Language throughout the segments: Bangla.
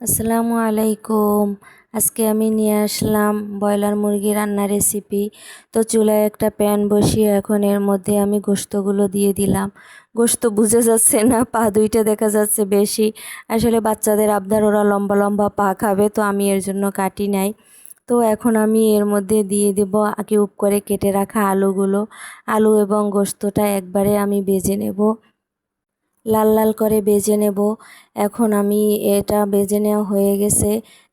আসসালামু আলাইকুম। আজকে আমি নিয়ে আসলাম ব্রয়লার মুরগি রান্নার রেসিপি। তো চুলায় একটা প্যান বসিয়ে এখন এর মধ্যে আমি গোশতগুলো দিয়ে দিলাম। গোশত বুঝে যাচ্ছে না, পা দুইটা দেখা যাচ্ছে বেশি। আসলে বাচ্চাদের আবদার, ওরা লম্বা লম্বা পা খাবে, তো আমি এর জন্য কাটি নাই। তো এখন আমি এর মধ্যে দিয়ে দেব কিউব করে কেটে রাখা আলুগুলো। আলু এবং গোশতটা একবারে আমি ভেজে নেব, লাল লাল করে ভেজে নেব। এখন আমি এটা ভেজে নেওয়া হয়ে গেছে।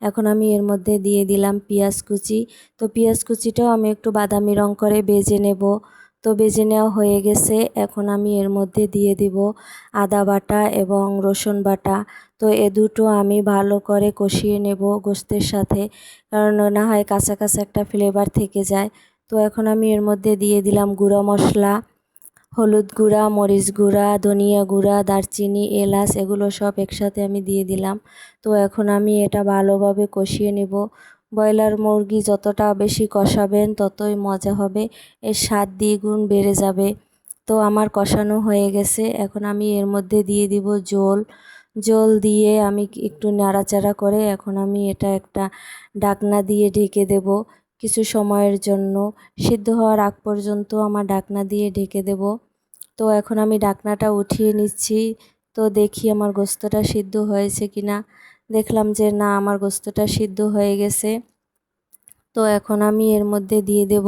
এখন আমি এর মধ্যে দিয়ে দিলাম পেঁয়াজ কুচি। তো পেঁয়াজ কুচিটাও আমি একটু বাদামি রং করে ভেজে নেব। তো ভেজে নেওয়া হয়ে গেছে। এখন আমি এর মধ্যে দিয়ে দিব আদা বাটা এবং রসুন বাটা। তো এ দুটো আমি ভালো করে কষিয়ে নেব গোশতের সাথে, কারণ না হয় কাঁচা কাঁচা একটা ফ্লেভার থেকে যায়। তো এখন আমি এর মধ্যে দিয়ে দিলাম গুঁড়ো মশলা, হলুদ গুঁড়া, মরিচ গুঁড়া, ধনিয়া গুঁড়া, দারচিনি, এলাচ, এগুলো সব একসাথে আমি দিয়ে দিলাম। তো এখন আমি এটা ভালোভাবে কষিয়ে নেব। ব্রয়লার মুরগি যতটা বেশি কষাবেন ততই মজা হবে, এর স্বাদ দ্বিগুণ বেড়ে যাবে। তো আমার কষানো হয়ে গেছে। এখন আমি এর মধ্যে দিয়ে দিব জল। জল দিয়ে আমি একটু নাড়াচাড়া করে এখন আমি এটা একটা ঢাকনা দিয়ে ঢেকে দেব কিছু সময়ের জন্য। সিদ্ধ হওয়ার আগ পর্যন্ত আমার ঢাকনা দিয়ে ঢেকে দেব। তো এখন আমি ঢাকনাটা উঠিয়ে নিচ্ছি। তো দেখি আমার গোস্তটা সিদ্ধ হয়েছে কিনা। দেখলাম যে না, আমার গোস্তটা সিদ্ধ হয়ে গেছে। তো এখন আমি এর মধ্যে দিয়ে দেব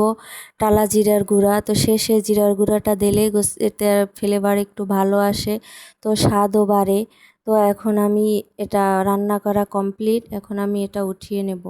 টালা জিরার গুঁড়া। তো শেষে জিরার গুঁড়াটা দিলে এতে ফ্লেভার একটু ভালো আসে, তো স্বাদও বাড়ে। তো এখন আমি এটা রান্না করা কমপ্লিট। এখন আমি এটা উঠিয়ে নেব।